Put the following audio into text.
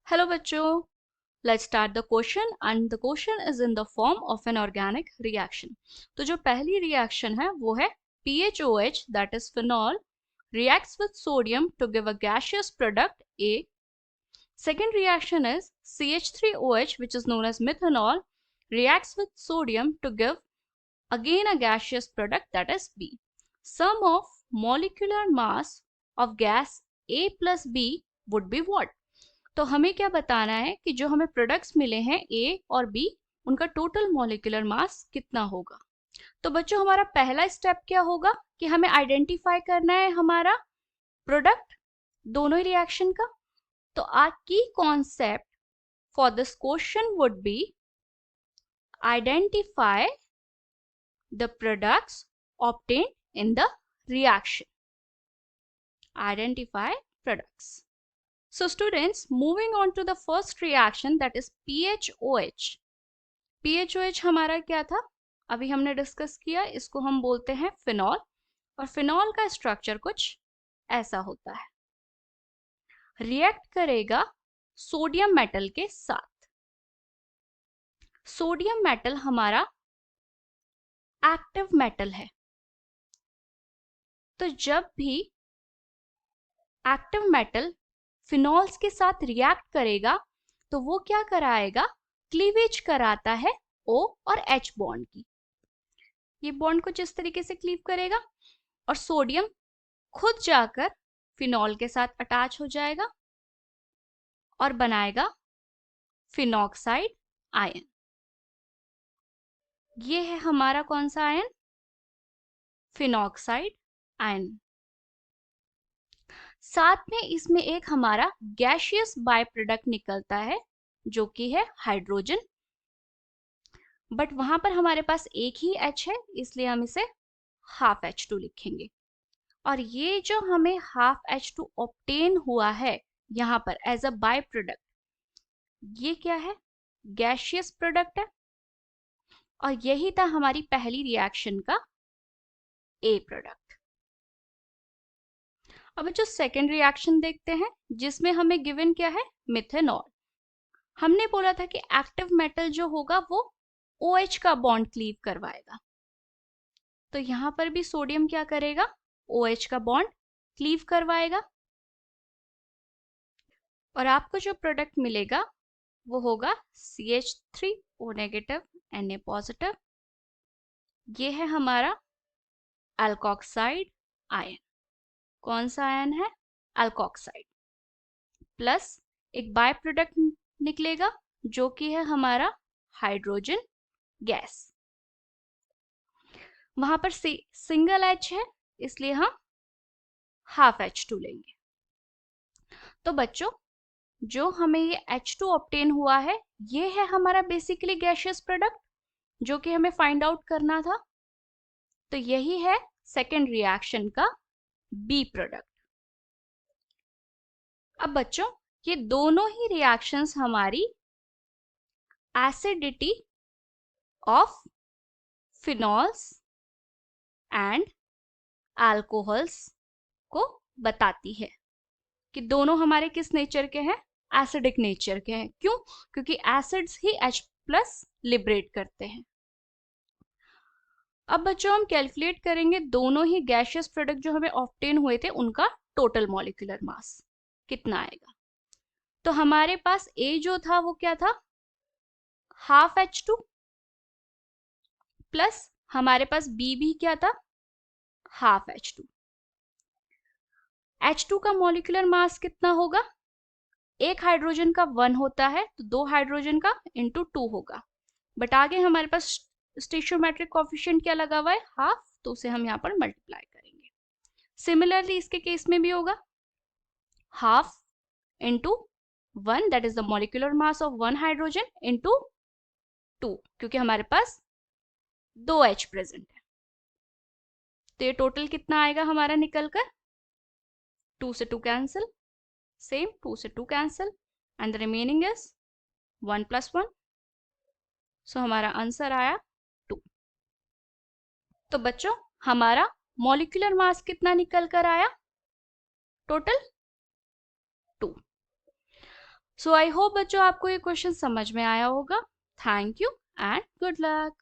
Hello बच्चों, let's start the question and the question is in the form of an organic reaction. तो जो पहली reaction है वो है PHOH that is phenol reacts with sodium to give a gaseous product A. Second reaction is CH3OH which is known as methanol reacts with sodium to give again a gaseous product that is B. Sum of molecular mass of gas A plus B would be what? तो हमें क्या बताना है कि जो हमें products मिले हैं ए और बी उनका टोटल मॉलिक्यूलर मास कितना होगा। तो बच्चों हमारा पहला स्टेप क्या होगा कि हमें आइडेंटिफाई करना है हमारा प्रोडक्ट दोनों ही रिएक्शन का। तो आर की concept for this question would be identify the products obtained in the reaction. Identify products. So students, moving on to the first reaction that is PHOH. PHOH हमारा क्या था अभी हमने डिस्कस किया, इसको हम बोलते हैं फिनॉल और फिनॉल का स्ट्रक्चर कुछ ऐसा होता है। रिएक्ट करेगा सोडियम मेटल के साथ। सोडियम मेटल हमारा एक्टिव मेटल है, तो जब भी एक्टिव मेटल फिनॉल्स के साथ रिएक्ट करेगा तो वो क्या कराएगा, क्लीवेज कराता है O और H बॉन्ड की। ये बॉन्ड कुछ इस तरीके से क्लीव करेगा और सोडियम खुद जाकर फिनॉल के साथ अटैच हो जाएगा और बनाएगा फिनॉक्साइड आयन। ये है हमारा कौन सा आयन, फिनॉक्साइड आयन। साथ में इसमें एक हमारा गैसियस बाय प्रोडक्ट निकलता है जो कि है हाइड्रोजन, बट वहां पर हमारे पास एक ही H है इसलिए हम इसे हाफ H2 लिखेंगे। और ये जो हमें हाफ H2 ऑब्टेन हुआ है यहाँ पर एज अ बाय प्रोडक्ट, ये क्या है, गैसियस प्रोडक्ट है और यही था हमारी पहली रिएक्शन का ए प्रोडक्ट। अब जो सेकेंड रिएक्शन देखते हैं जिसमें हमें गिवन क्या है, मिथेनॉल। हमने बोला था कि एक्टिव मेटल जो होगा वो OH का बॉन्ड क्लीव करवाएगा, तो यहां पर भी सोडियम क्या करेगा, OH का बॉन्ड क्लीव करवाएगा और आपको जो प्रोडक्ट मिलेगा वो होगा CH3O नेगेटिव Na पॉजिटिव। ये है हमारा अल्कोक्साइड आयन। कौन सा आयन है, अल्कोक्साइड। प्लस एक बाय प्रोडक्ट निकलेगा जो कि है हमारा हाइड्रोजन गैस। वहां पर सिंगल H है इसलिए हम हाफ H2 लेंगे। तो बच्चों जो हमें ये H2 ऑब्टेन हुआ है ये है हमारा बेसिकली गैसियस प्रोडक्ट जो कि हमें फाइंड आउट करना था। तो यही है सेकेंड रिएक्शन का बी प्रोडक्ट। अब बच्चों ये दोनों ही रिएक्शंस हमारी acidity of phenols and alcohols को बताती है कि दोनों हमारे किस नेचर के हैं, एसिडिक नेचर के हैं। क्यों, क्योंकि एसिड्स ही H+ लिबरेट करते हैं। अब बच्चों हम कैलकुलेट करेंगे दोनों ही गैसियस प्रोडक्ट जो हमें ऑब्टेन हुए थे उनका टोटल मॉलिक्यूलर मास कितना आएगा। तो हमारे पास A जो था वो क्या था, हाफ H2 प्लस हमारे पास B भी क्या था, हाफ H2। H2 का मॉलिक्यूलर मास कितना होगा, एक हाइड्रोजन का 1 होता है तो 2 हाइड्रोजन का इंटू 2 होगा, बट आगे हमारे पास स्टोइचियोमेट्रिक कोएफिशिएंट क्या लगा हुआ है, हाफ, तो उसे हम यहाँ पर मल्टीप्लाई करेंगे। सिमिलरली इसके केस में भी होगा half into 1 that is the molecular mass of 1 hydrogen into 2, क्योंकि हमारे पास 2 H प्रेजेंट है। तो ये टोटल कितना आएगा हमारा निकल कर, 2 से 2 कैंसिल, सेम 2 से 2 cancel and the remaining is 1 + 1। सो हमारा आंसर आया 2। तो बच्चों हमारा मॉलिक्यूलर मास कितना निकल कर आया, टोटल 2। सो आई होप बच्चों आपको ये क्वेश्चन समझ में आया होगा। Thank you and good luck.